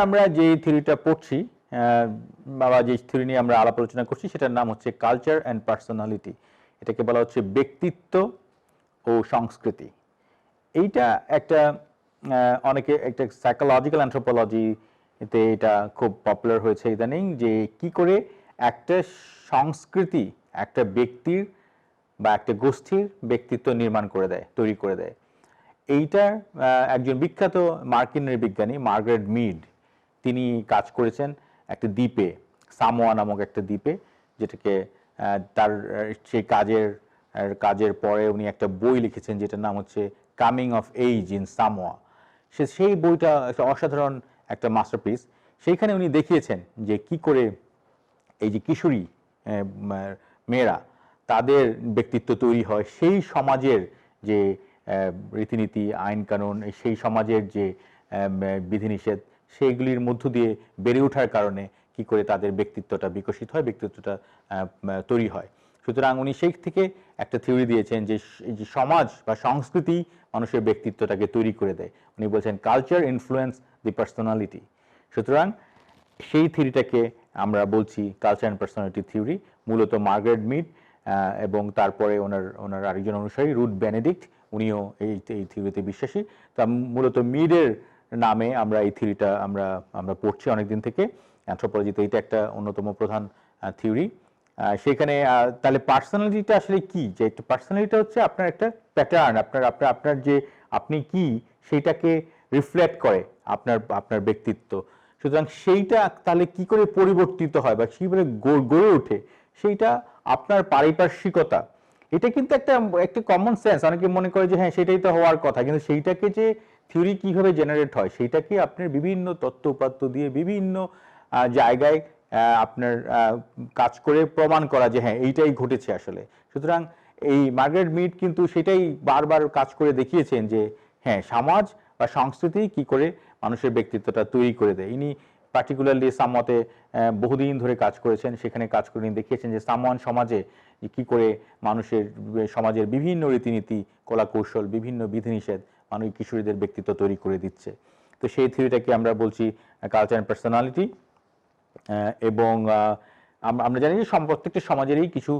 আমরা যে থিওরিটা পড়ছি বা যে থিওরি নিয়ে আমরা আলাপ আলোচনা করছি সেটার নাম হচ্ছে কালচার অ্যান্ড পার্সোনালিটি। এটাকে বলা হচ্ছে ব্যক্তিত্ব ও সংস্কৃতি। এইটা একটা অনেকে একটা সাইকোলজিক্যাল অ্যানথ্রোপোলজিতে এটা খুব পপুলার হয়েছে ইদানিং, যে কি করে একটা সংস্কৃতি একটা ব্যক্তির বা একটা গোষ্ঠীর ব্যক্তিত্ব নির্মাণ করে দেয়, তৈরি করে দেয়। এইটার একজন বিখ্যাত মার্কিন নৃবিজ্ঞানী মার্গারেট মিড, তিনি কাজ করেছেন একটা দ্বীপে, সামোয়া নামক একটা দ্বীপে, যেটাকে তার সেই কাজের পরে উনি একটা বই লিখেছেন যেটার নাম হচ্ছে coming of age in Samoa. সেই বইটা একটা অসাধারণ একটা মাস্টারপিস। সেইখানে উনি দেখিয়েছেন যে কি করে এই যে কিশোরী মেয়েরা তাদের ব্যক্তিত্ব তৈরি হয় সেই সমাজের যে রীতিনীতি, আইন কানুন, সেই সমাজের যে বিধিনিষেধ, সেইগুলির মধ্য দিয়ে বেড়ে ওঠার কারণে কি করে তাদের ব্যক্তিত্বটা বিকশিত হয়, ব্যক্তিত্বটা তৈরি হয়। সুতরাং উনি সেই থেকে একটা থিওরি দিয়েছেন যে সমাজ বা সংস্কৃতি মানুষের ব্যক্তিত্বটাকে তৈরি করে দেয়। উনি বলছেন কালচার ইনফ্লুয়েন্স দি পার্সোনালিটি। সুতরাং সেই থিওরিটাকে আমরা বলছি কালচার অ্যান্ড পার্সোনালিটি থিওরি। মূলত মার্গারেট মিড এবং তারপরে ওনার আরেকজন অনুসারী রুথ বেনেডিক্ট, উনিও এই থিওরিতে বিশ্বাসী। তা মূলত মিডের নামে আমরা এই থিওরিটা আমরা পড়ছি অনেকদিন থেকে অ্যানথ্রোপোলজিতে। এটা একটা অন্যতম প্রধান থিওরি। সেখানে তাহলে পার্সোনালিটিটা আসলে কি, যে একটা পার্সোনালিটি হচ্ছে আপনার একটা প্যাটার্ন, আপনার যে আপনি কি সেইটাকে রিফ্লেক্ট করে আপনার ব্যক্তিত্ব। সুতরাং সেইটা তাহলে কি করে পরিবর্তিত হয় বা কিভাবে গড়ে ওঠে, সেইটা আপনার পারিপার্শ্বিকতা। এটা কিন্তু একটা কমন সেন্স, অনেকে মনে করে যে হ্যাঁ সেটাই তো হওয়ার কথা, কিন্তু সেইটাকে যে থিওরি কিভাবে জেনারেট হয় সেইটাকে আপনার বিভিন্ন তত্ত্ব উপাত্ত দিয়ে বিভিন্ন জায়গায় আপনার কাজ করে প্রমাণ করা যে হ্যাঁ এইটাই ঘটেছে আসলে। সুতরাং এই মার্গারেট মিড কিন্তু সেটাই বারবার কাজ করে দেখিয়েছেন যে হ্যাঁ সমাজ বা সংস্কৃতি কি করে মানুষের ব্যক্তিত্বটা তৈরি করে দেয়। ইনি পার্টিকুলারলি সামোয়াতে বহুদিন ধরে কাজ করেছেন। সেখানে কাজ করে দেখিয়েছেন যে সামোয়ান সমাজে কি করে সমাজের বিভিন্ন রীতিনীতি, কলা কৌশল, বিভিন্ন বিধিনিষেধ মানুষ কিশোরীদের ব্যক্তিত্ব তৈরি করে দিচ্ছে। তো সেই থিওরিটাকে আমরা বলছি কালচার অ্যান্ড পার্সোনালিটি। এবং আমরা জানি যে প্রত্যেকটা সমাজেরই কিছু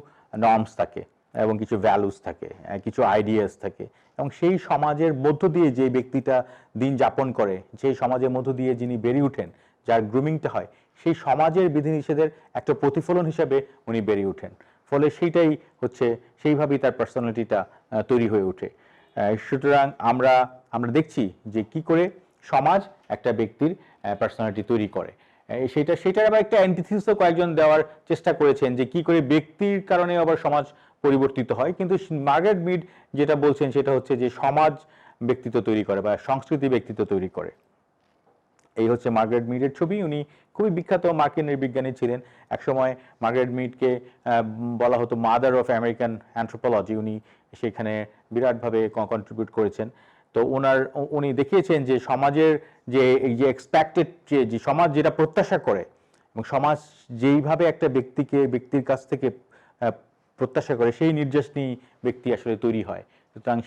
নর্মস থাকে এবং কিছু ভ্যালুস থাকে, কিছু আইডিয়াস থাকে, এবং সেই সমাজের মধ্য দিয়ে যে ব্যক্তিটা দিন যাপন করে, সেই সমাজের মধ্য দিয়ে যিনি বেড়ে ওঠেন, যার গ্রুমিংটা হয়, সেই সমাজের বিধিনিষেধের একটা প্রতিফলন হিসেবে উনি বেড়ে ওঠেন। ফলে সেইটাই হচ্ছে, সেইভাবেই তার পার্সোনালিটিটা তৈরি হয়ে ওঠে। সুতরাং আমরা দেখছি যে কি করে সমাজ একটা ব্যক্তির পার্সোনালিটি তৈরি করে। সেটার আবার একটা অ্যান্টিথিসিসও কয়েকজন দেওয়ার চেষ্টা করেছেন যে কি করে ব্যক্তির কারণে আবার সমাজ পরিবর্তিত হয়। কিন্তু মার্গারেট মিড যেটা বলছেন সেটা হচ্ছে যে সমাজ ব্যক্তিত্ব তৈরি করে বা সংস্কৃতি ব্যক্তিত্ব তৈরি করে। এই হচ্ছে মার্গারেট মিডের ছবি। উনি খুবই বিখ্যাত মার্কিন নৃবিজ্ঞানী ছিলেন। একসময় মার্গারেট মিডকে বলা হতো মাদার অফ আমেরিকান অ্যানথ্রোপোলজি। উনি সেখানে বিরাটভাবে কন্ট্রিবিউট করেছেন। তো উনি দেখিয়েছেন যে সমাজের যে এই যে এক্সপেক্টেড, যে সমাজ যেটা প্রত্যাশা করে এবং সমাজ যেইভাবে একটা ব্যক্তির কাছ থেকে প্রত্যাশা করে, সেই নির্যাস নিয়ে ব্যক্তি আসলে তৈরি হয়। সুতরাং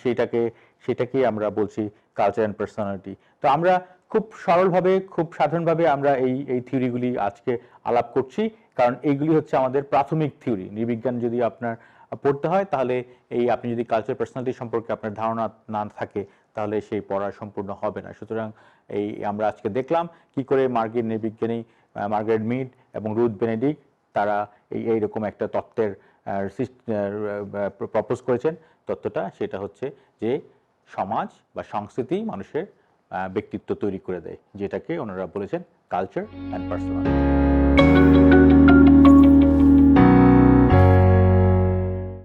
সেটাকে আমরা বলছি কালচার অ্যান্ড পার্সোনালিটি। তো আমরা খুব সরলভাবে, খুব সাধারণভাবে আমরা এই থিওরিগুলি আজকে আলাপ করছি, কারণ এইগুলি হচ্ছে আমাদের প্রাথমিক থিওরি। নৃবিজ্ঞান যদি আপনার পড়তে হয় তাহলে আপনি যদি কালচার পার্সোনালিটি সম্পর্কে আপনার ধারণা না থাকে তাহলে সেই পড়া সম্পূর্ণ হবে না। সুতরাং আমরা আজকে দেখলাম কি করে মার্কিন নৃবিজ্ঞানী মার্গারেট মিড এবং রুথ বেনেডিক্ট তারা এইরকম একটা তত্ত্বের প্রপোজ করেছেন। তত্ত্বটা সেটা হচ্ছে যে সমাজ বা সংস্কৃতি মানুষের ব্যক্তিত্ব তৈরি করে দেয়, যেটাকে ওনারা বলেছেন কালচার অ্যান্ড পার্সোনালিটি।